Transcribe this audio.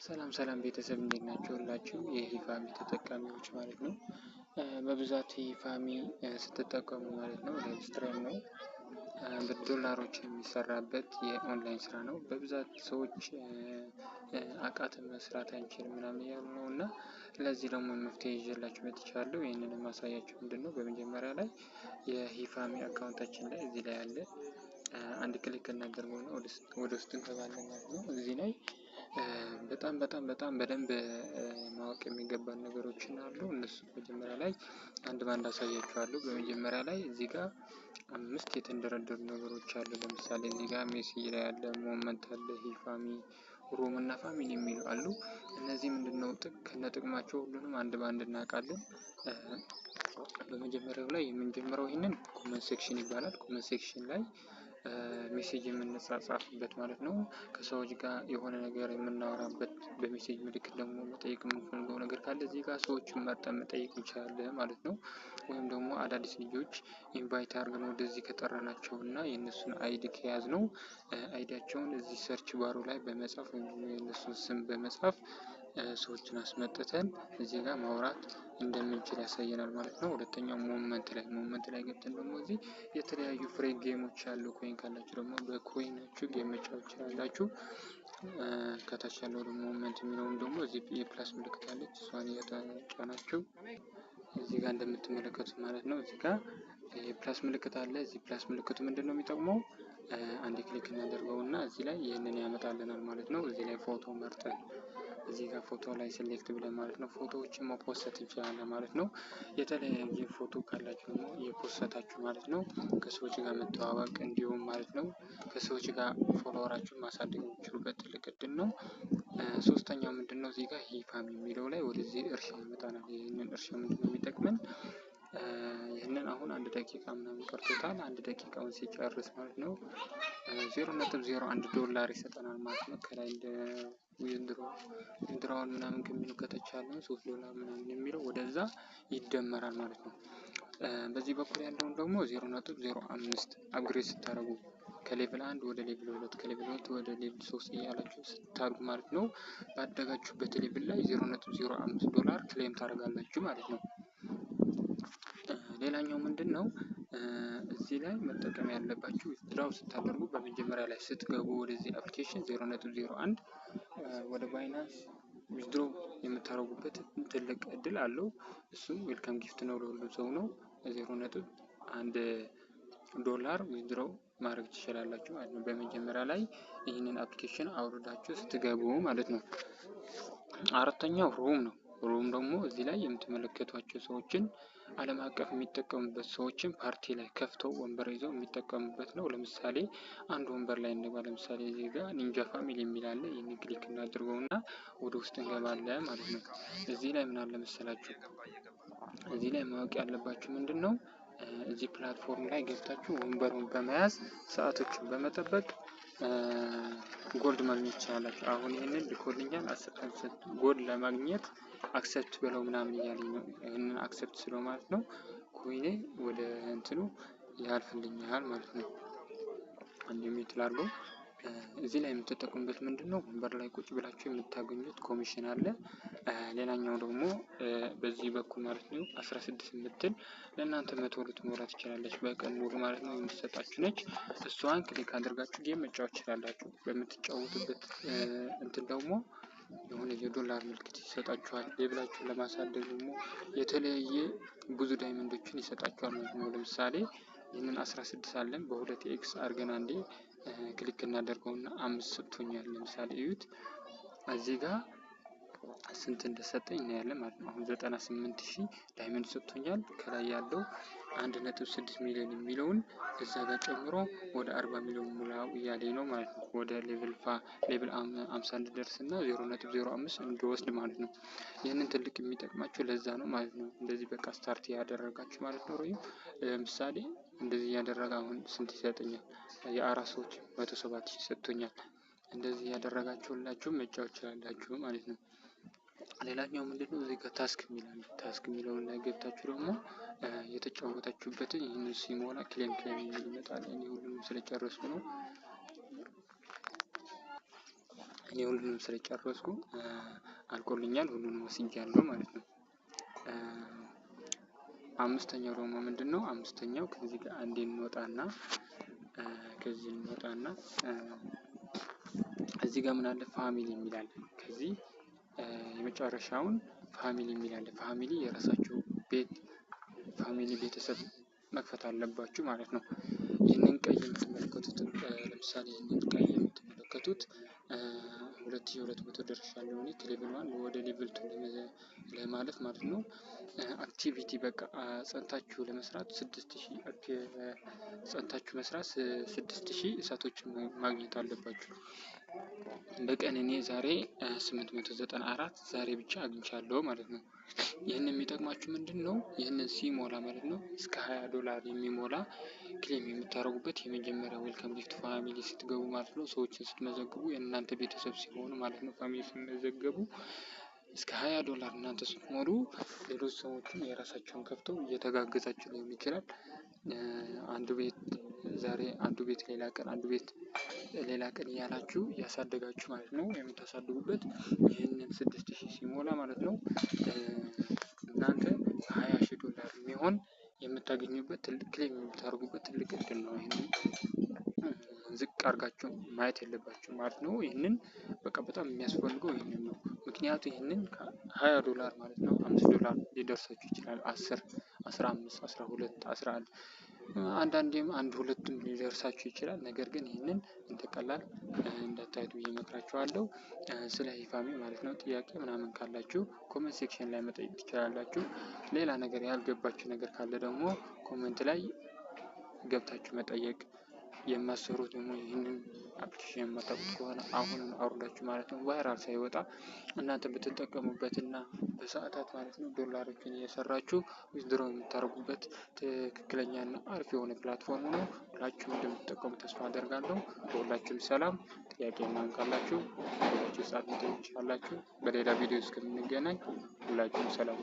ሰላም ቤተሰብ እንዴት ናችሁ? ሁላችሁ የሂፋሚ ተጠቃሚዎች ማለት ነው። በብዛት ሂፋሚ ስትጠቀሙ ማለት ነው ላይቭ ነው። በዶላሮች የሚሰራበት የኦንላይን ስራ ነው። በብዛት ሰዎች አቃተን መስራት አንችልም ምናምን እያሉ ነው እና ለዚህ ደግሞ መፍትሄ ይዤላችሁ መጥቻለሁ። ይህንን ማሳያችሁ ምንድነው፣ በመጀመሪያ ላይ የሂፋሚ አካውንታችን ላይ እዚህ ላይ አለ። አንድ ክሊክ እናደርገውና ወደ ውስጥ እንገባለን ማለት ነው። እዚህ ላይ በጣም በደንብ ማወቅ የሚገባን ነገሮችን አሉ። እነሱ መጀመሪያ ላይ አንድ ባንድ አሳያችኋለሁ። በመጀመሪያ ላይ እዚህ ጋር 5 የተንደረደሩ ነገሮች አሉ። ለምሳሌ እዚህ ጋር ሜሴጅ ላይ ያለ ሞመንት አለ፣ ሂፋሚ፣ ሩም እና ፋሚሊ የሚሉ አሉ። እነዚህ ምንድነው ከነጥቅማቸው ሁሉንም አንድ ባንድ እናውቃለን። በመጀመሪያው ላይ የምንጀምረው ይህንን ኮመንት ሴክሽን ይባላል። ኮመንት ሴክሽን ላይ ሜሴጅ የምንጻጻፍበት ማለት ነው። ከሰዎች ጋር የሆነ ነገር የምናወራበት፣ በሜሴጅ ምልክት ደግሞ መጠየቅ የምንፈልገው ነገር ካለ እዚህ ጋር ሰዎችን መርጠን መጠየቅ እንችላለን ማለት ነው። ወይም ደግሞ አዳዲስ ልጆች ኢንቫይት አድርገን ወደዚህ ከጠራናቸው እና የእነሱን አይዲ ከያዝ ነው አይዲያቸውን እዚህ ሰርች ባሩ ላይ በመጻፍ ወይም የእነሱን ስም በመጻፍ ሰዎችን አስመጥተን እዚህ ጋር ማውራት እንደምንችል ያሳየናል ማለት ነው። ሁለተኛው ሞመንት ላይ ገብተን ደግሞ እዚህ የተለያዩ ፍሬ ጌሞች አሉ። ኮይን ካላችሁ ደግሞ በኮይናችሁ ጌም መጫወት ትችላላችሁ። ከታች ያለው ደግሞ ሞመንት የሚለውን ደግሞ እዚህ የፕላስ ምልክት አለች፣ እሷን እየተጫናችሁ እዚህ ጋር እንደምትመለከቱት ማለት ነው። እዚህ ጋር የፕላስ ምልክት አለ። እዚህ ፕላስ ምልክቱ ምንድነው የሚጠቅመው? አንድ ክሊክ እናደርገውና እዚህ ላይ ይህንን ያመጣልናል ማለት ነው። እዚህ ላይ ፎቶ መርጠን እዚህ ጋር ፎቶ ላይ ሴሌክት ብለን ማለት ነው ፎቶዎችን መፖሰት እንችላለን ማለት ነው። የተለያየ ፎቶ ካላችሁ ደግሞ የፖሰታችሁ ማለት ነው ከሰዎች ጋር መተዋወቅ እንዲሁም ማለት ነው ከሰዎች ጋር ፎሎወራችሁን ማሳደግ የሚችሉበት ትልቅ እድል ነው። ሶስተኛው ምንድነው፣ እዚህ ጋር ሂፋሚ የሚለው ላይ ወደዚህ እርሻ ይመጣናል። ይህንን እርሻ ምንድነው የሚጠቅመን? ይህንን አሁን 1 ደቂቃ ምናምን ቀርቶታል። 1 ደቂቃውን ሲጨርስ ማለት ነው $0.01 ዶላር ይሰጠናል ማለት ነው። ከላይ እንደ ዊዝድሮዋል ምናምን ከሚለው ከተቻለ $3 ምናምን የሚለው ወደዛ ይደመራል ማለት ነው። በዚህ በኩል ያለውን ደግሞ 0.05 አፕግሬድ ስታደርጉ ከሌቭል 1 ወደ ሌቭል 2 ከሌቭል 2 ወደ ሌቭል 3 እያላችሁ ስታድጉ ማለት ነው ባደጋችሁበት ሌቭል ላይ $0.05 ክሌም ታደርጋላችሁ ማለት ነው። ሌላኛው ምንድነው፣ እዚህ ላይ መጠቀም ያለባችሁ ዊዝድራው ስታደርጉ በመጀመሪያ ላይ ስትገቡ ወደዚህ አፕሊኬሽን 0.01 ወደ ባይናንስ ዊዝድሮ የምታደርጉበት ትልቅ እድል አለው። እሱም ዌልካም ጊፍት ነው፣ ለሁሉም ሰው ነው። $0.1 ዊዝድሮ ማድረግ ትችላላችሁ ማለት ነው። በመጀመሪያ ላይ ይህንን አፕሊኬሽን አውርዳችሁ ስትገቡ ማለት ነው። አራተኛው ሩም ነው። ሩም ደግሞ እዚህ ላይ የምትመለከቷቸው ሰዎችን ዓለም አቀፍ የሚጠቀሙበት ሰዎችን ፓርቲ ላይ ከፍተው ወንበር ይዘው የሚጠቀሙበት ነው። ለምሳሌ አንድ ወንበር ላይ እንገባ። ለምሳሌ እዚህ ጋር ኒንጃ ፋሚሊ የሚል አለ። ይህን ክሊክ እናድርገውና ወደ ውስጥ እንገባለን ማለት ነው። እዚህ ላይ ምን አለ መሰላችሁ፣ እዚህ ላይ ማወቅ ያለባችሁ ምንድነው፣ እዚህ ፕላትፎርም ላይ ገብታችሁ ወንበሩን በመያዝ ሰዓቶችን በመጠበቅ ጎልድ ማግኘት ትችላላችሁ። አሁን ይህንን ልኮልኛል 10% ጎልድ ለማግኘት አክሰፕት ብለው ምናምን እያለኝ ነው። ይህንን አክሰፕት ስለው ማለት ነው ኮይኔ ወደ እንትኑ ያልፍልኛል ማለት ነው። አንድ ሚኒት ላድርገው። እዚህ ላይ የምትጠቀሙበት ምንድነው፣ ወንበር ላይ ቁጭ ብላችሁ የምታገኙት ኮሚሽን አለ። ሌላኛው ደግሞ በዚህ በኩል ማለት ነው 16 የምትል ለእናንተ 100 ልትሞላት ትችላለች በቀን ሙሉ ማለት ነው የምትሰጣችሁ ነች። እሷን ክሊክ አድርጋችሁ ጌም መጫወት ትችላላችሁ። በምትጫወቱበት እንትን ደግሞ የሆነ የዶላር ምልክት ይሰጣችኋል። ሌብላችሁን ለማሳደግ ደግሞ የተለያየ ብዙ ዳይመንዶችን ይሰጣችኋል ማለት ነው። ለምሳሌ ይህንን 16 አለን በ2 ኤክስ አድርገን አንዴ ክሊክ እናደርገውና 5 ሰጥቶኛል። ለምሳሌ እዩት እዚህ ጋር ስንት እንደሰጠኝ እናያለን ማለት ነው። አሁን 98,000 ዳይመንድ ሰጥቶኛል። ከላይ ያለው 1.6 ሚሊዮን የሚለውን እዛ ጋር ጨምሮ ወደ 40 ሚሊዮን ሙላው እያለኝ ነው ማለት ነው። ወደ ሌቭል 50 እንድደርስና 0.05 እንድወስድ ማለት ነው። ይህንን ትልቅ የሚጠቅማችሁ ለዛ ነው ማለት ነው። እንደዚህ በቃ ስታርት ያደረጋችሁ ማለት ነው። ለምሳሌ እንደዚህ ያደረገ አሁን ስንት ይሰጠኛል? የ4 ሰዎች 107,000 ሰጥቶኛል። እንደዚህ ያደረጋችሁላችሁ መጫወት ይችላላችሁ ማለት ነው። ሌላኛው ምንድነው፣ እዚህ ጋር ታስክ የሚለውን ላይ ገብታችሁ ደግሞ የተጫወታችሁበትን ይህንን ሲሞላ ክሌም የሚል ይመጣል። እኔ ሁሉንም ስለጨረስኩ ነው። እኔ ሁሉንም ስለጨረስኩ አልቆልኛል፣ ሁሉንም ወስጃለሁ ማለት ነው። አምስተኛው ደግሞ ምንድነው? አምስተኛው ከዚህ ጋር አንዴ እንወጣና እዚህ ጋር ምን አለ? ፋሚሊ የሚል አለ። ከዚህ የመጨረሻውን ፋሚሊ የሚል አለ። ፋሚሊ የራሳችሁ ቤተሰብ መክፈት አለባችሁ ማለት ነው። ይህንን ቀይ የምትመለከቱት ለምሳሌ ይህንን ቀይ የምትመለከቱት 2200 ደርሻለሁ እኔ ከሌቭል 1 ወደ ሌቭል 2 ለማለፍ ማለት ነው። አክቲቪቲ በቃ ጸንታችሁ ለመስራት 6000 እሳቶችን ማግኘት አለባችሁ። በቀን እኔ ዛሬ 894 ዛሬ ብቻ አግኝቻለሁ ማለት ነው። ይህንን የሚጠቅማችሁ ምንድነው? ይህንን ሲሞላ ማለት ነው እስከ $20 የሚሞላ ክሌም የምታደርጉበት የመጀመሪያ ዌልካም ጊፍት ፋሚሊ ስትገቡ ማለት ነው። ሰዎችን ስትመዘግቡ የእናንተ ቤተሰብ ሲሆኑ ማለት ነው። ፋሚሊ ስትመዘገቡ እስከ $20 እናንተ ስትሞሉ ሌሎች ሰዎችን የራሳቸውን ከፍተው እየተጋገዛችሁ ሊሆን ይችላል። ዛሬ አንዱ ቤት ሌላ ቀን እያላችሁ እያሳደጋችሁ ማለት ነው የምታሳድጉበት። ይህንን 6000 ሲሞላ ማለት ነው እናንተ $20,000 የሚሆን የምታገኙበት ትልቅ ክሌም የምታደርጉበት ትልቅ እድል ነው። ይህንን ዝቅ አድርጋችሁ ማየት የለባችሁ ማለት ነው። ይህንን በቃ በጣም የሚያስፈልገው ይህንን ነው። ምክንያቱ ይህንን $20 ማለት ነው $5 ሊደርሳችሁ ይችላል። 10፣ 15፣ 12፣ 11 አንዳንዴም 1-2ም ሊደርሳችሁ ይችላል። ነገር ግን ይህንን እንደ ቀላል እንዳታዩት ብዬ እመክራችኋለሁ። ስለ ሂፋሚ ማለት ነው ጥያቄ ምናምን ካላችሁ ኮሜንት ሴክሽን ላይ መጠየቅ ትችላላችሁ። ሌላ ነገር ያልገባችሁ ነገር ካለ ደግሞ ኮሜንት ላይ ገብታችሁ መጠየቅ። የማሰሩት ደግሞ ይህንን አፕሊኬሽን የማታውቁት ከሆነ አሁን አውርዳችሁ ማለት ነው ቫይራል ሳይወጣ እናንተ ብትጠቀሙበትና በሰዓታት ማለት ነው ዶላሮችን እየሰራችሁ ዊዝድሮ የምታደርጉበት ትክክለኛና አሪፍ የሆነ ፕላትፎርም ነው። ሁላችሁም እንደምትጠቀሙ ተስፋ አደርጋለሁ። ሁላችሁም ሰላም። ጥያቄ ምናምን ካላችሁ ሁላችሁ ሰዓት መጠየቅ ትችላላችሁ። በሌላ ቪዲዮ እስከምንገናኝ ሁላችሁም ሰላም።